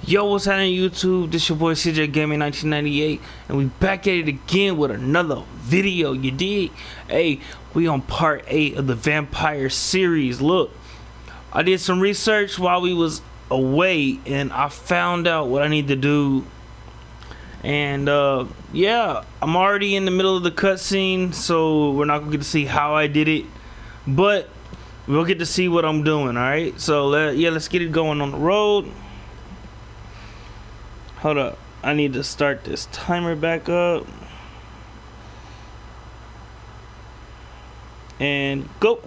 Yo, what's happening YouTube? This your boy CJ Gaming 1998, and we back at it again with another video. You dig? Hey, we on part 8 of the Vampyr series. Look, I did some research while we was away, and I found out what I need to do. And yeah, I'm already in the middle of the cutscene, so we're not gonna get to see how I did it, but we'll get to see what I'm doing. All right, so let's get it going on the road. Hold up, I need to start this timer back up. And go.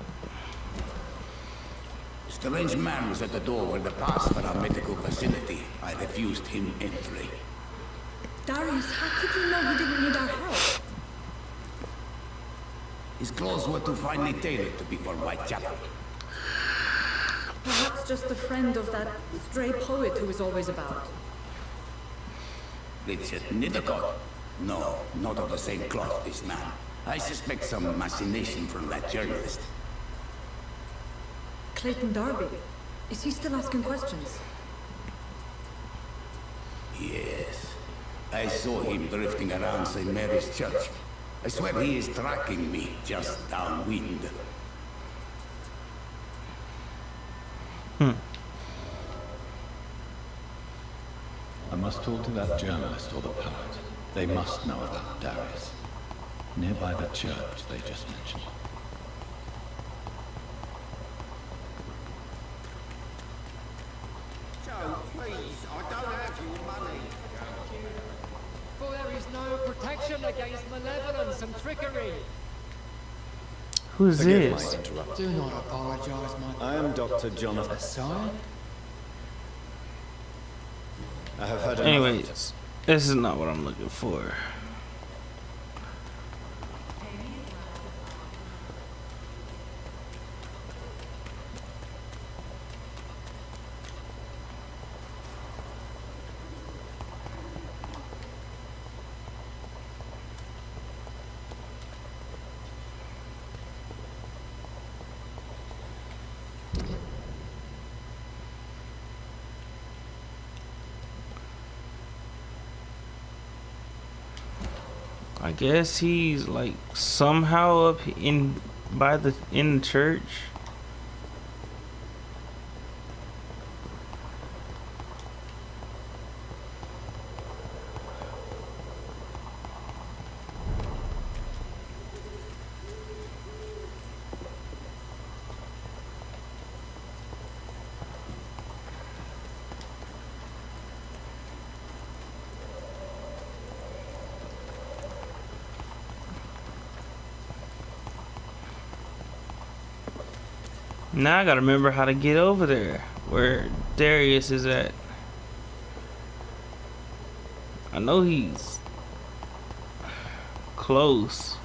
Strange man was at the door with the pass for our medical facility. I refused him entry. Darius, how could you know he didn't need our help? His clothes were too finely tailored to be for Whitechapel. Perhaps just a friend of that stray poet who is always about. Richard Nithercott? No, not of the same cloth, this man. I suspect some machination from that journalist. Clayton Darby. Is he still asking questions? Yes. I saw him drifting around St. Mary's Church. I swear he is tracking me just downwind. I must talk to that journalist or the poet. They must know about Darius. Nearby the church they just mentioned. Joe, please, I don't have your money. For there is no protection against malevolence and trickery. Who's Forgive this? my interruption. Do not apologize, my I am Dr. Jonathan. son. I have heard enough. Anyways, this is not what I'm looking for. I guess he's like somehow up in the church. Now I gotta remember how to get over there, where Darius is at. I know he's close.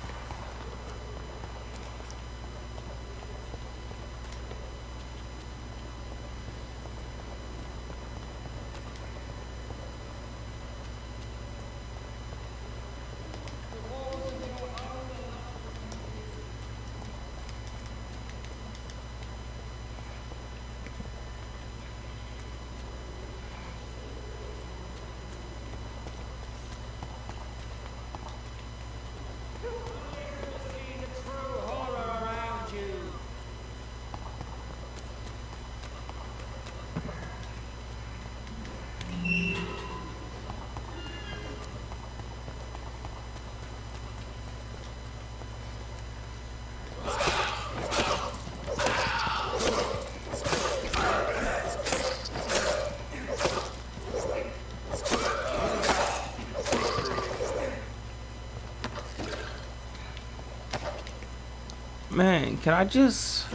Man, can I just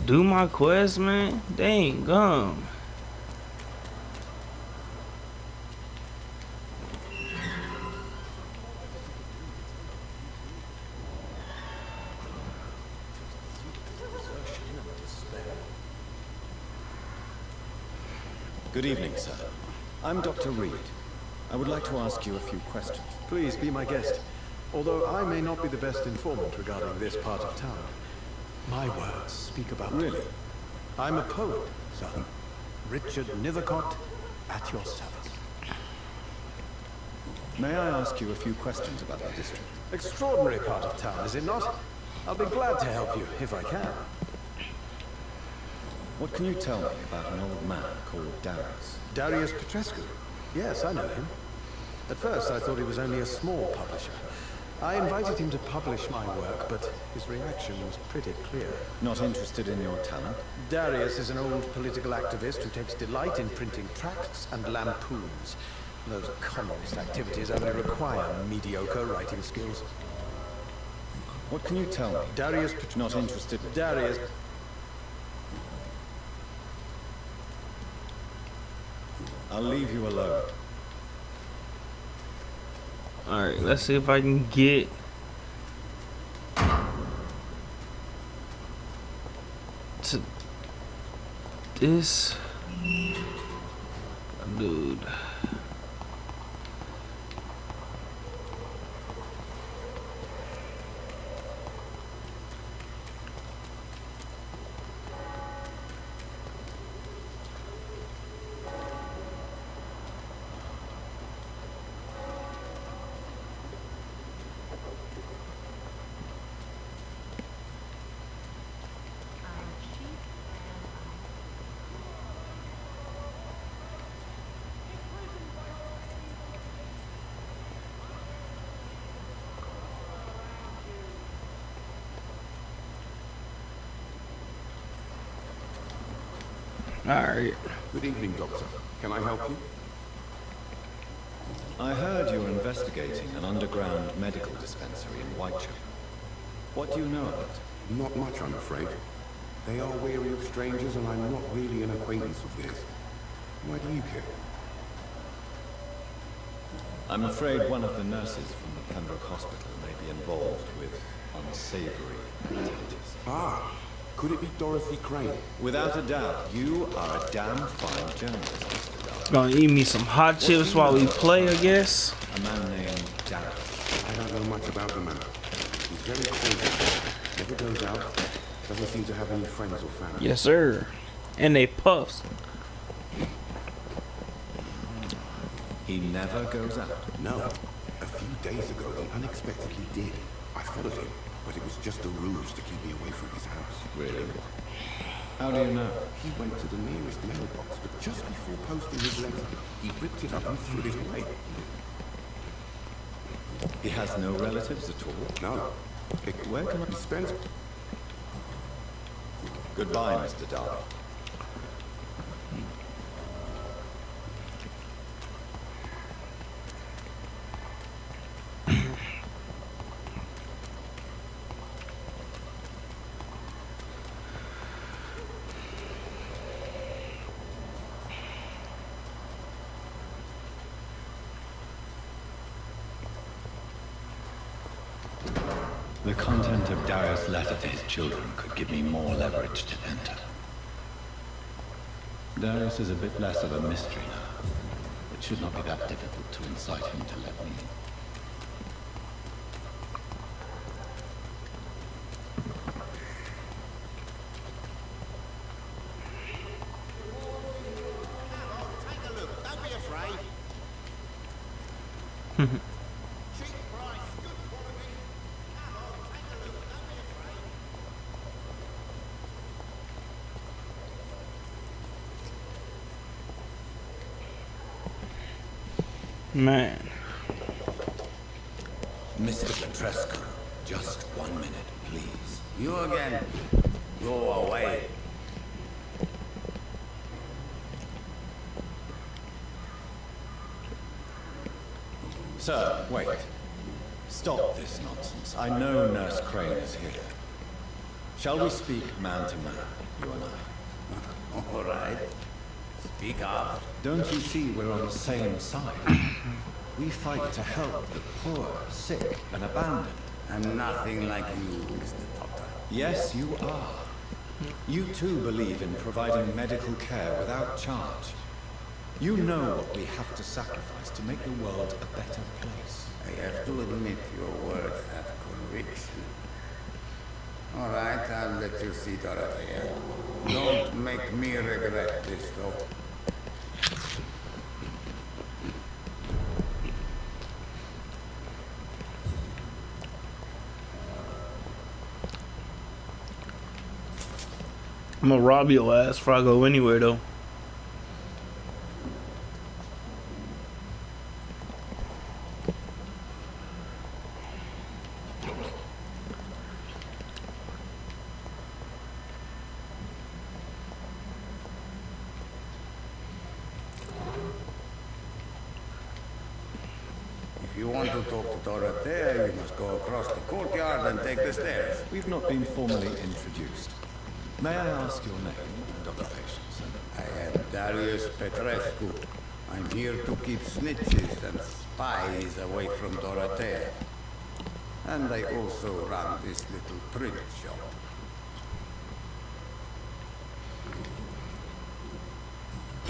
do my quest, man? Dang gum. Good evening, sir. I'm Dr. Reed. I would like to ask you a few questions. Please be my guest. Although I may not be the best informant regarding this part of town, my words speak about Really? I'm a poet, son. Richard Nithercott, At your service. May I ask you a few questions about the district? Extraordinary part of town, is it not? I'll be glad to help you, if I can. What can you tell me about an old man called Darius? Darius Petrescu? Yes, I know him. At first, I thought he was only a small publisher. I invited him to publish my work, but his reaction was pretty clear. Not interested in your talent? Darius is an old political activist who takes delight in printing tracts and lampoons. Those communist activities only require mediocre writing skills. What can you tell me? Darius Not interested. Darius... I'll leave you alone. Alright, let's see if I can get to this dude. Alright. Good evening, Doctor. Can I help you? I heard you're investigating an underground medical dispensary in Whitechapel. What do you know about it? Not much, I'm afraid. They are wary of strangers, and I'm not really an acquaintance of theirs. Why do you care? I'm afraid one of the nurses from the Pembroke Hospital may be involved with unsavory activities. Ah, could it be Dorothy Crane? Without a doubt, you are a damn fine journalist, Mr. Dark. Gonna eat me some hot chips while we play, I guess. A man named Darius. I don't know much about the man. He's very quiet. Never goes out. Doesn't seem to have any friends or family. Yes, sir. And they puffs. He never goes out. No. A few days ago, he unexpectedly did. I followed him, but it was just a ruse to keep me away from his house. Really? How do you know? He went to the nearest mailbox, but just before posting his letter, he ripped it up and threw it away. He has no relatives at all? No. Where can I spend? Goodbye, Mr. Darby. The content of Darius' letter to his children could give me more leverage to enter. Darius is a bit less of a mystery now. It should not be that difficult to incite him to let me in. Take a look, don't be afraid. Cheap price, good quality. Come on, take a look, don't be afraid. Man. Mr. Petrescu, just 1 minute, please. You again. Go away. Sir, wait. Stop this nonsense. I know Nurse Crane is here. Shall we speak man to man, you and I? All right. Speak up. Don't you see we're on the same side? We fight to help the poor, sick, and abandoned. I'm nothing like you, Mr. Doctor. Yes, you are. You too believe in providing medical care without charge. You know what we have to sacrifice to make the world a better place. I have to admit your words have conviction. All right, I'll let you see Dorothy. Don't make me regret this, though. I'm gonna rob your ass before I go anywhere, though. If you want to talk to Dorothea, you must go across the courtyard and take the stairs. We've not been formally introduced. May I ask your name and occupation, sir? I am Darius Petrescu. I'm here to keep snitches and spies away from Dorothea. And I also run this little print shop.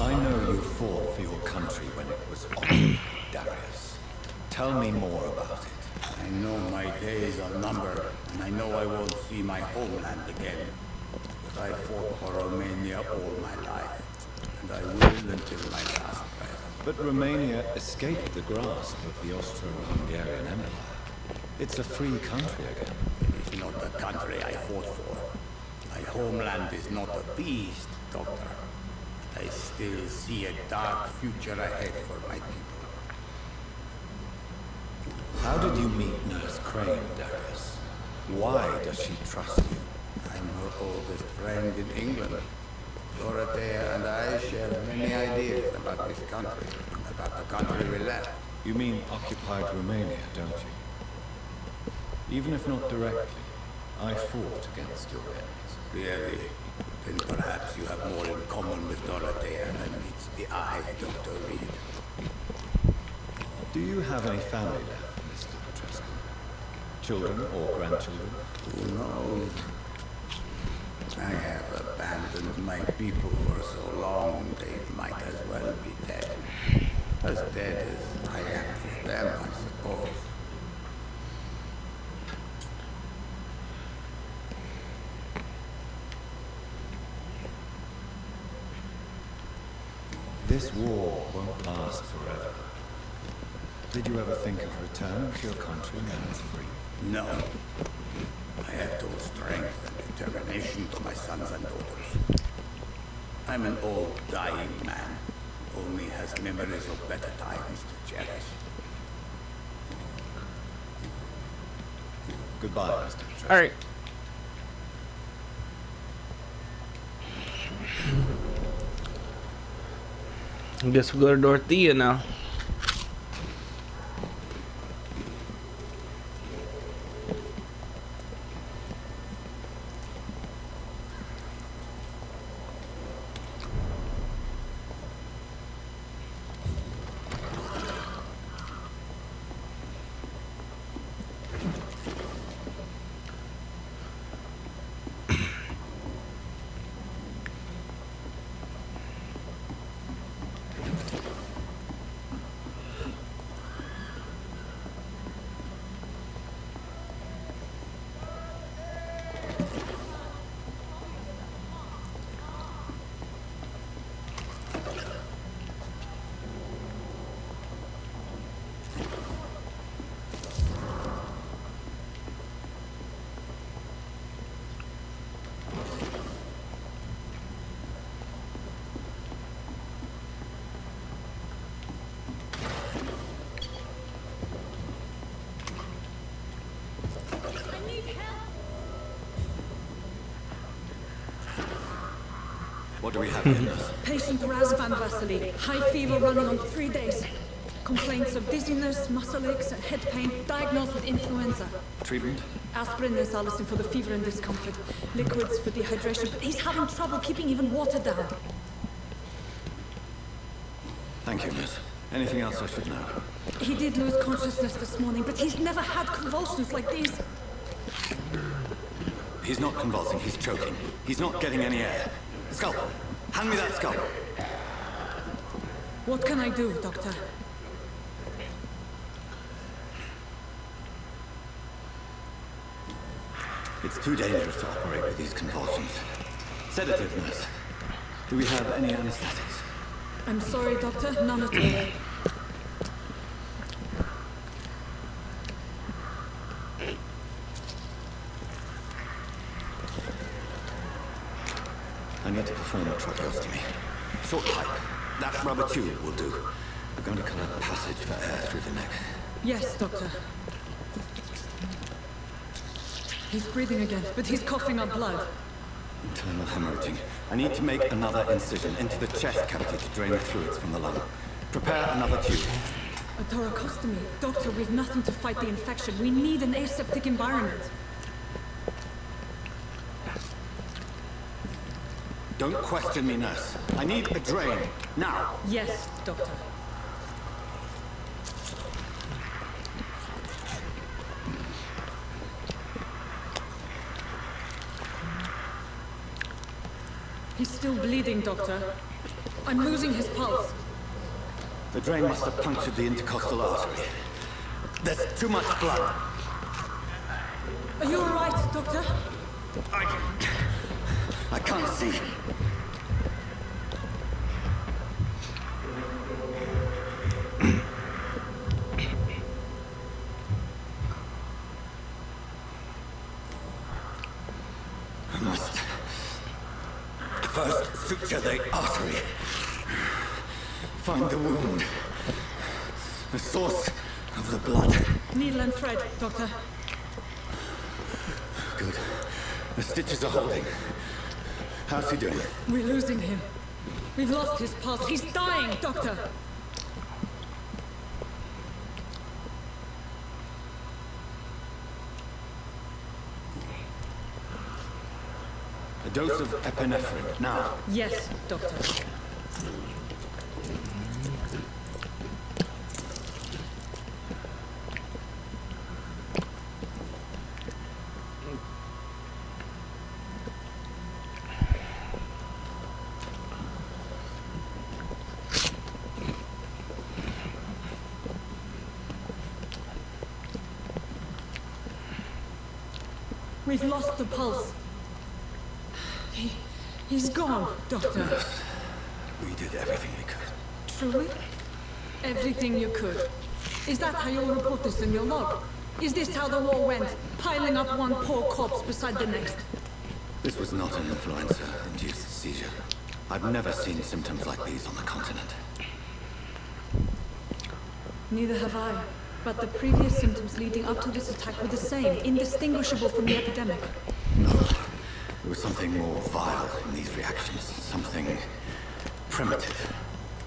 I know you fought for your country when it was on, Darius. Tell me more about it. I know my days are numbered, and I know I won't see my homeland again. But I fought for Romania all my life, and I will until my last breath. But Romania escaped the grasp of the Austro-Hungarian Empire. It's a free country again. It is not the country I fought for. My homeland is not appeased, Doctor. But I still see a dark future ahead for my people. How did you meet Nurse Crane, Darius? Why does she trust you? I'm her oldest friend in England. Dorothea and I share many ideas about this country, and about the country we left. You mean occupied Romania, don't you? Even if not directly, I fought against your enemies. Really? Then perhaps you have more in common with Dorothea than meets the eye, Dr. Reed. Do you have any family left, Mr. Petrescu? Children or grandchildren? Who knows? I have abandoned my people for so long, they might as well be dead. As dead as I am for them, I suppose. This war won't last forever. Did you ever think of returning to your country now it's free? No. I have told strength and determination to my sons and daughters. I'm an old, dying man, who only has memories of better times to cherish. Goodbye, Mr. Petrescu. All right. I guess we go to Dorothea now. What do we have here, nurse? Patient Razvan Vasily. High fever running on 3 days. Complaints of dizziness, muscle aches, and head pain. Diagnosed with influenza. Treatment? Aspirin and salicin for the fever and discomfort. Liquids for dehydration, but he's having trouble keeping even water down. Thank you, nurse. Anything else I should know? He did lose consciousness this morning, but he's never had convulsions like these. He's not convulsing, he's choking. He's not getting any air. Scalpel! Hand me that scalpel! What can I do, Doctor? It's too dangerous to operate with these convulsions. Sedative, nurse. Do we have any anesthetics? I'm sorry, Doctor. None at all. I need to perform a tracheostomy. Short pipe. That rubber tube will do. We're going to cut a passage for air through the neck. Yes, Doctor. He's breathing again, but he's coughing up blood. Internal hemorrhaging. I need to make another incision into the chest cavity to drain the fluids from the lung. Prepare another tube. A thoracostomy. Doctor, we've nothing to fight the infection. We need an aseptic environment. Don't question me, nurse. I need a drain. Now. Yes, Doctor. He's still bleeding, Doctor. I'm losing his pulse. The drain must have punctured the intercostal artery. There's too much blood. Are you all right, Doctor? I can't see. I must first suture the artery. Find the wound. The source of the blood. Needle and thread, Doctor. Good. The stitches are holding. How's he doing? We're losing him. We've lost his pulse. He's dying, Doctor! A dose of epinephrine, now. Yes, Doctor. We've lost the pulse. He's gone, Doctor. Nurse, we did everything we could. Truly? Everything you could. Is that how you'll report this in your log? Is this how the war went? Piling up one poor corpse beside the next? This was not an influenza-induced seizure. I've never seen symptoms like these on the continent. Neither have I. But the previous symptoms leading up to this attack were the same, indistinguishable from the epidemic. No. There was something more vile in these reactions. Something primitive.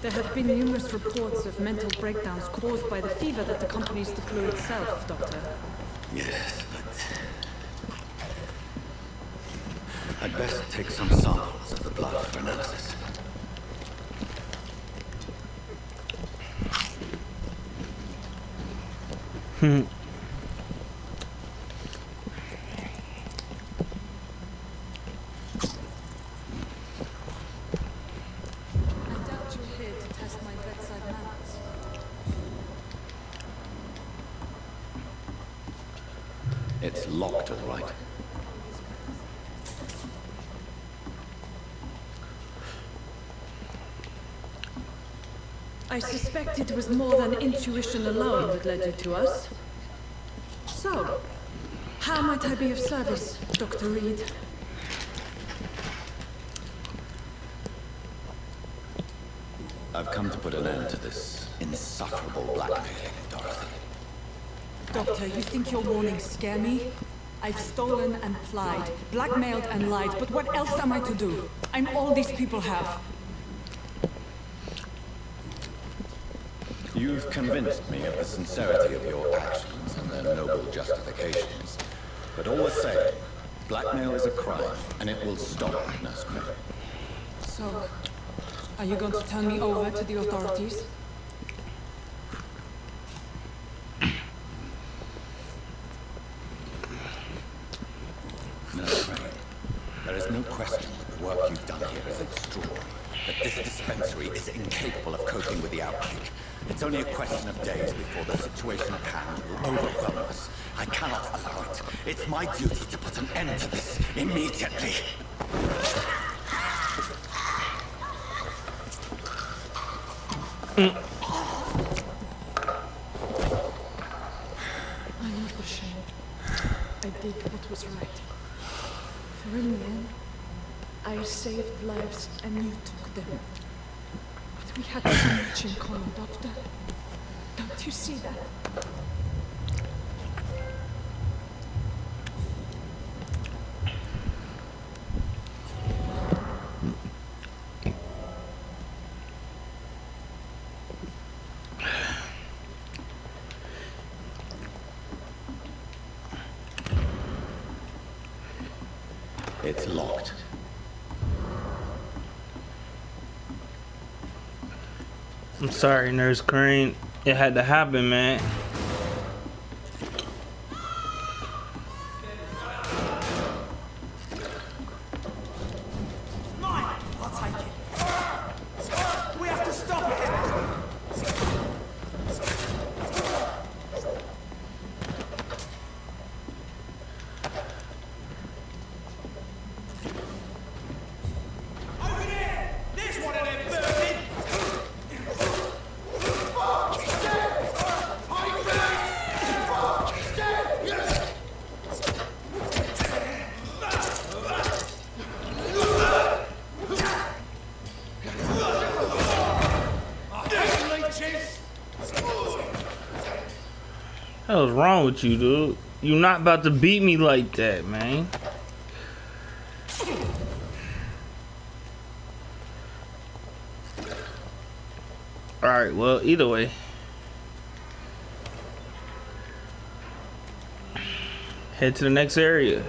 There have been numerous reports of mental breakdowns caused by the fever that accompanies the flu itself, Doctor. Yes, but I'd best take some samples of the blood for analysis. I doubt you're here to test my bedside manners. It's locked, all right. I suspect it was more than intuition alone that led you to us. So, how might I be of service, Dr. Reed? I've come to put an end to this insufferable blackmailing, Dorothy. Doctor, you think your warnings scare me? I've stolen and plied, blackmailed and lied, but what else am I to do? I'm all these people have. You've convinced me of the sincerity of your actions and their noble justifications. But all the same, blackmail is a crime, and it will stop, Nurse Crane. So, are you going to turn me over to the authorities? Nurse Crane, there is no question that the work you've done here is extraordinary. That this dispensary is incapable of coping with the outbreak. It's only a question of days before the situation at hand will overwhelm us. I cannot allow it. It's my duty to put an end to this immediately. I'm not ashamed. I did what was right. For in the end, I saved lives and you took them. But we had so much in common, Doctor. Don't you see that? It's locked. I'm sorry, Nurse Crane. It had to happen, man. What the hell's wrong with you, dude? You not about to beat me like that, man. Alright, well, either way. Head to the next area.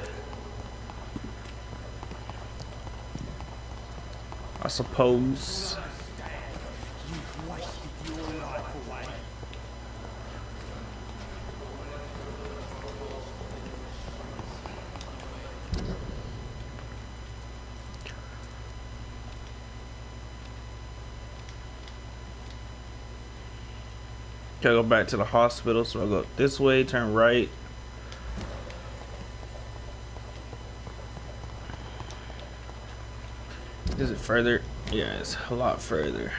I suppose. Gotta go back to the hospital, so I'll go this way, turn right. Is it further? Yeah, it's a lot further.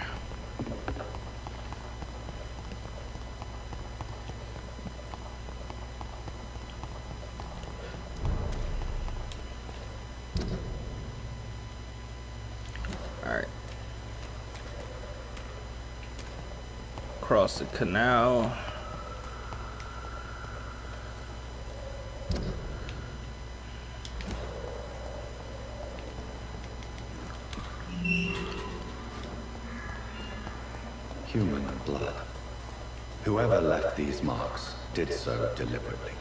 Alright. Across the canal. Human blood. Whoever left these marks did so deliberately.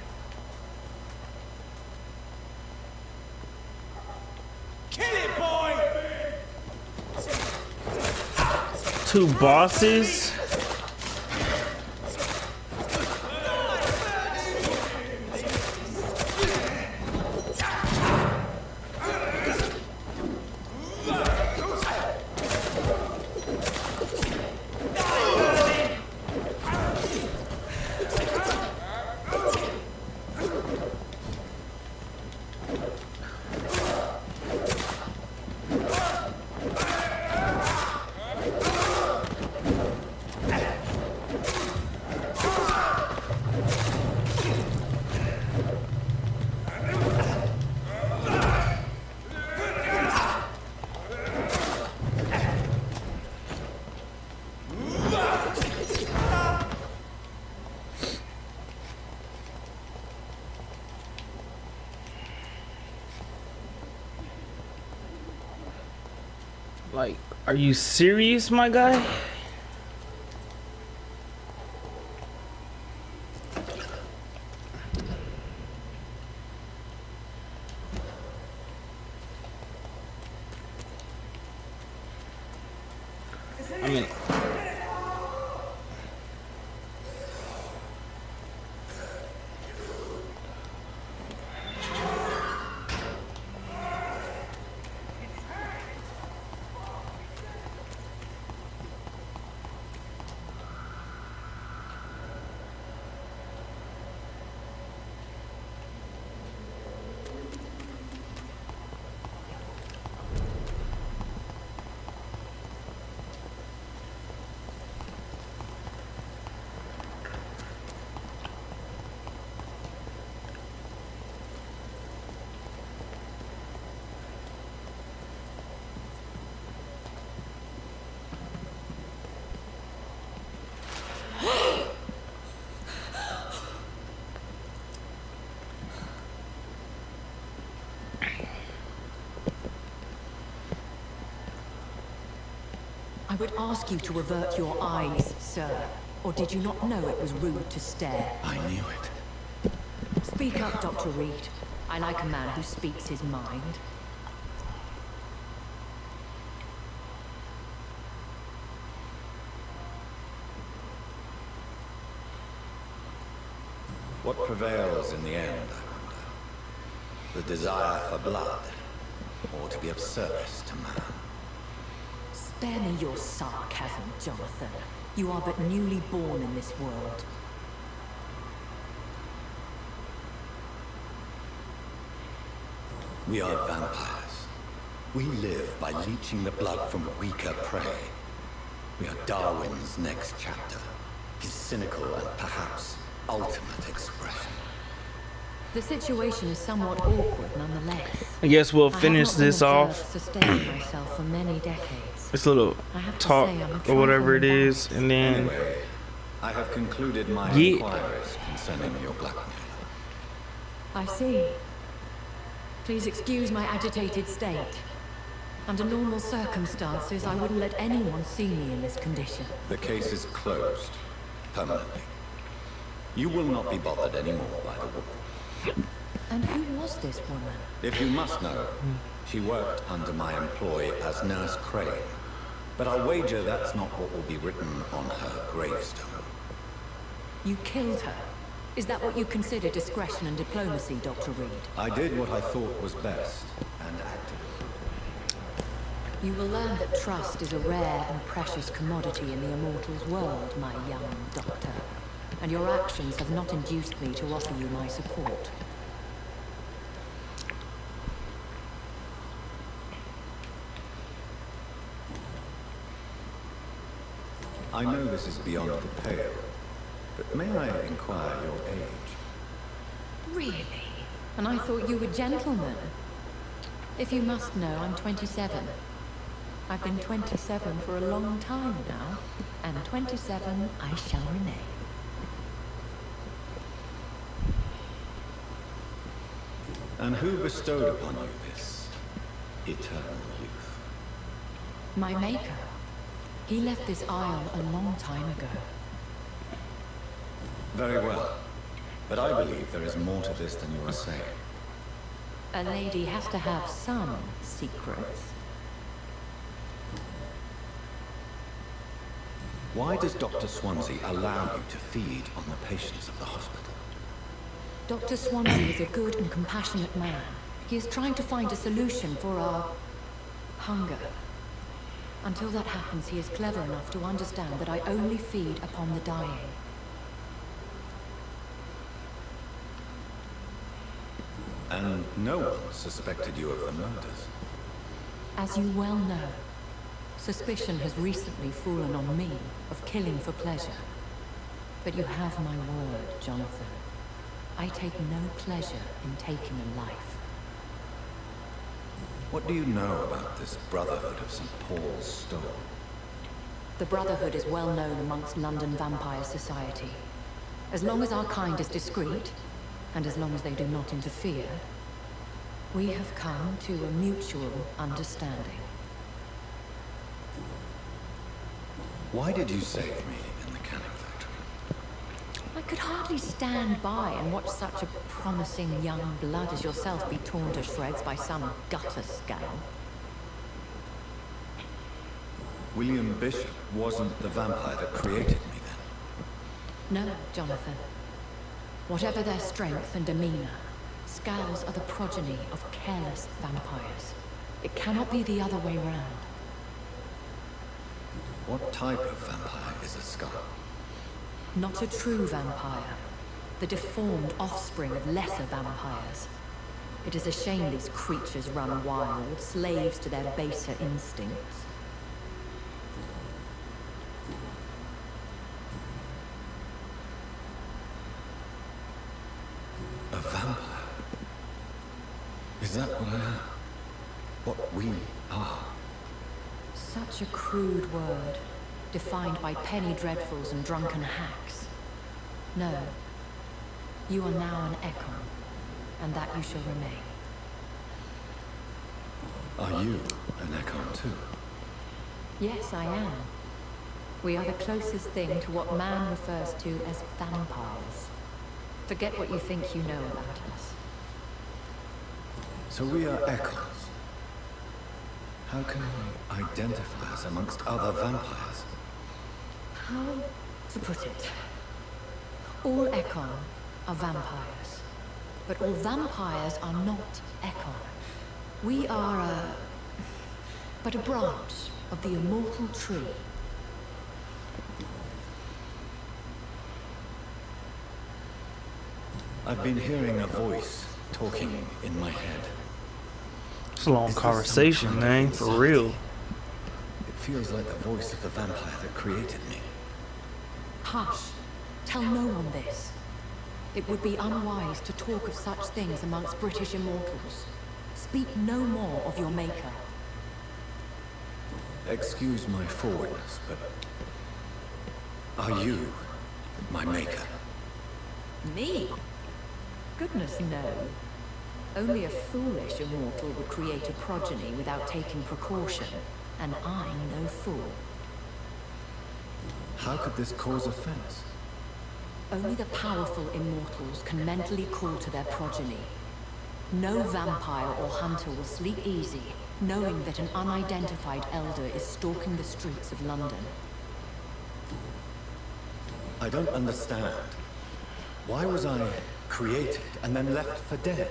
Kill it, boy! Two bosses? Like, are you serious, my guy? I mean, I would ask you to avert your eyes, sir. Or did you not know it was rude to stare? I knew it. Speak up, Dr. Reed. I like a man who speaks his mind. What prevails in the end, I wonder? The desire for blood, or to be of service to man? Spare me your sarcasm, Jonathan. You are but newly born in this world. We are vampires. We live by leeching the blood from weaker prey. We are Darwin's next chapter. His cynical and perhaps ultimate expression. The situation is somewhat awkward nonetheless. I guess we'll I have finish not been this observed off. sustaining myself for many decades. This little I have to talk say I'm a or whatever it trifle is, and then Anyway, I have concluded my Yeah. inquiries concerning your blackmail. I see. Please excuse my agitated state. Under normal circumstances, I wouldn't let anyone see me in this condition. The case is closed, permanently. You will not be bothered anymore by the woman. And who was this woman? If you must know, she worked under my employ as Nurse Crane. But I'll wager that's not what will be written on her gravestone. You killed her. Is that what you consider discretion and diplomacy, Dr. Reed? I did what I thought was best, and acted. You will learn that trust is a rare and precious commodity in the immortals world, my young doctor. And your actions have not induced me to offer you my support. I know this is beyond the pale, but may I inquire your age? Really? And I thought you were gentlemen. If you must know, I'm 27. I've been 27 for a long time now, and 27 I shall remain. And who bestowed upon you this eternal youth? My maker. He left this isle a long time ago. Very well. But I believe there is more to this than you are saying. A lady has to have some secrets. Why does Dr. Swansea allow you to feed on the patients of the hospital? Dr. Swansea is a good and compassionate man. He is trying to find a solution for our hunger. Until that happens, he is clever enough to understand that I only feed upon the dying. And no one suspected you of the murders. As you well know, suspicion has recently fallen on me of killing for pleasure. But you have my word, Jonathan. I take no pleasure in taking a life. What do you know about this Brotherhood of St. Paul's Store? The Brotherhood is well known amongst London Vampire Society. As long as our kind is discreet, and as long as they do not interfere, we have come to a mutual understanding. Why did you save me in the canning factory? I could hardly stand by and watch such a promising young blood as yourself be torn to shreds by some gutter scum. William Bishop wasn't the vampire that created me then. No, Jonathan. Whatever their strength and demeanor, Scowls are the progeny of careless vampires. It cannot be the other way round. What type of vampire is a Scowl? Not a true vampire. The deformed offspring of lesser vampires. It is a shame these creatures run wild, slaves to their baser instincts. A vampire? Is that what I am? What we are? Such a crude word, defined by penny dreadfuls and drunken hacks. No. You are now an Ekon, and that you shall remain. Are you an Ekon too? Yes, I am. We are the closest thing to what man refers to as vampires. Forget what you think you know about us. So we are echoes. How can we identify us amongst other vampires? How to put it? All Ekon are vampires. But all vampires are not Ekon. We are but a branch of the immortal tree. I've been hearing a voice talking in my head. It's a long conversation, man, for real. It feels like the voice of the vampire that created me. Hush. Tell no one this. It would be unwise to talk of such things amongst British immortals. Speak no more of your maker. Excuse my forwardness, but are you my maker? Me? Goodness, no. Only a foolish immortal would create a progeny without taking precaution, and I'm no fool. How could this cause offense? Only the powerful immortals can mentally call to their progeny. No vampire or hunter will sleep easy, knowing that an unidentified elder is stalking the streets of London. I don't understand. Why was I created and then left for dead?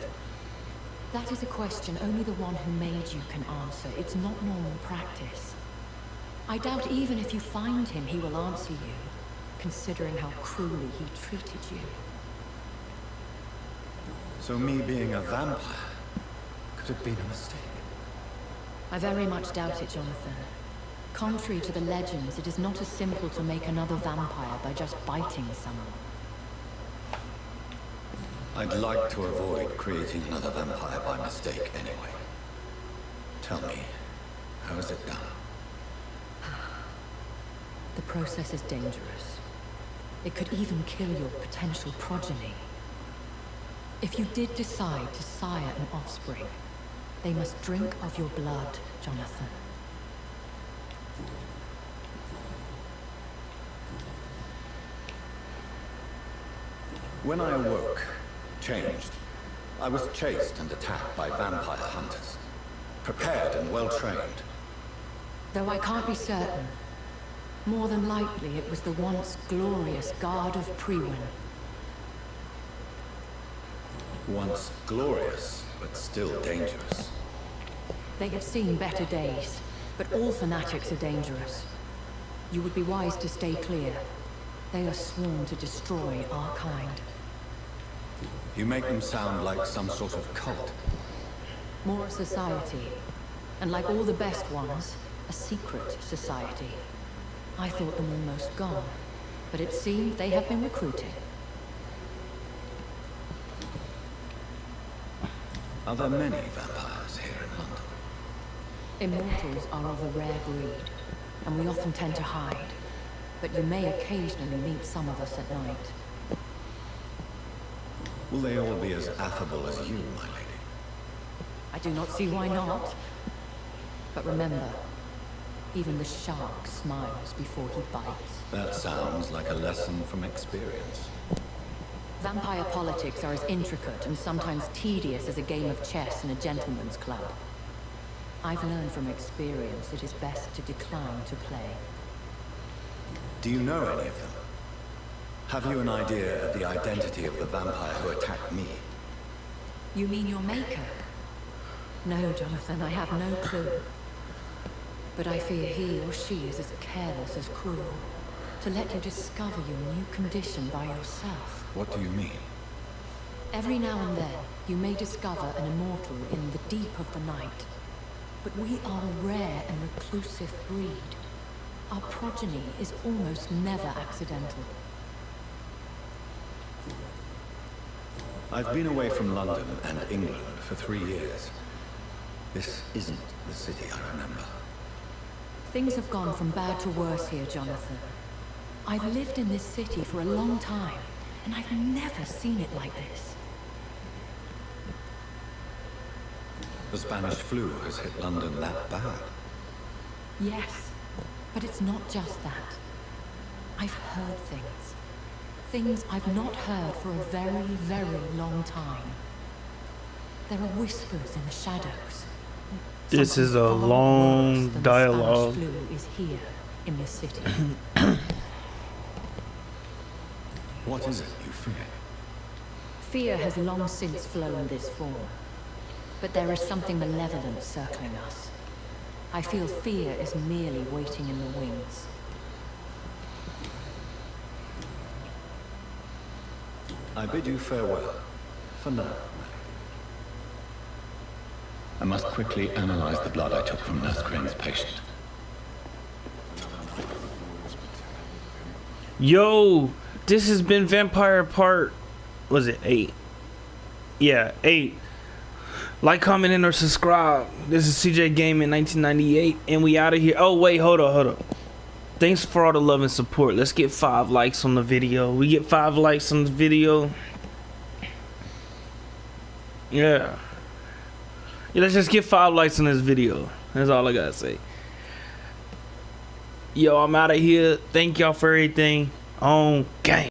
That is a question only the one who made you can answer. It's not normal practice. I doubt even if you find him, he will answer you, considering how cruelly he treated you. So me being a vampire could have been a mistake. I very much doubt it, Jonathan. Contrary to the legends, it is not as simple to make another vampire by just biting someone. I'd like to avoid creating another vampire by mistake anyway. Tell me, how is it done? The process is dangerous. It could even kill your potential progeny. If you did decide to sire an offspring, they must drink of your blood, Jonathan. When I awoke, changed, I was chased and attacked by vampire hunters. Prepared and well-trained. Though I can't be certain, more than likely it was the once glorious Guard of Priwen. Once glorious, but still dangerous. They have seen better days, but all fanatics are dangerous. You would be wise to stay clear. They are sworn to destroy our kind. You make them sound like some sort of cult. More a society, and like all the best ones, a secret society. I thought them almost gone, but it seemed they have been recruited. Are there many vampires here in London? Immortals are of a rare breed, and we often tend to hide. But you may occasionally meet some of us at night. Will they all be as affable as you, my lady? I do not see why not. But remember, even the shark smiles before he bites. That sounds like a lesson from experience. Vampire politics are as intricate and sometimes tedious as a game of chess in a gentleman's club. I've learned from experience it is best to decline to play. Do you know any of them? Have you an idea of the identity of the vampire who attacked me? You mean your maker? No, Jonathan, I have no clue. But I fear he or she is as careless as cruel. To let you discover your new condition by yourself. What do you mean? Every now and then, you may discover an immortal in the deep of the night. But we are a rare and reclusive breed. Our progeny is almost never accidental. I've been away from London and England for 3 years. This isn't the city I remember. Things have gone from bad to worse here, Jonathan. I've lived in this city for a long time, and I've never seen it like this. The Spanish flu has hit London that bad. Yes, But it's not just that. I've heard things. Things I've not heard for a very, very long time. There are whispers in the shadows. This is a Something far long worse than dialogue. The Spanish flu is here in this city. What is it you fear? Fear has long since flown this form. But there is something malevolent circling us. I feel fear is merely waiting in the wings. I bid you farewell. For now. I must quickly analyze the blood I took from Nurse Crane's patient. Yo, this has been Vampyr part, was it 8? Yeah, 8. Like, comment, and or subscribe. This is CJ Gaming 1998, and we out of here. Oh wait, hold up. Thanks for all the love and support. Let's get 5 likes on the video. We get 5 likes on the video. Yeah, let's just get 5 likes on this video. That's all I gotta say. Yo, I'm out of here. Thank y'all for everything. On game.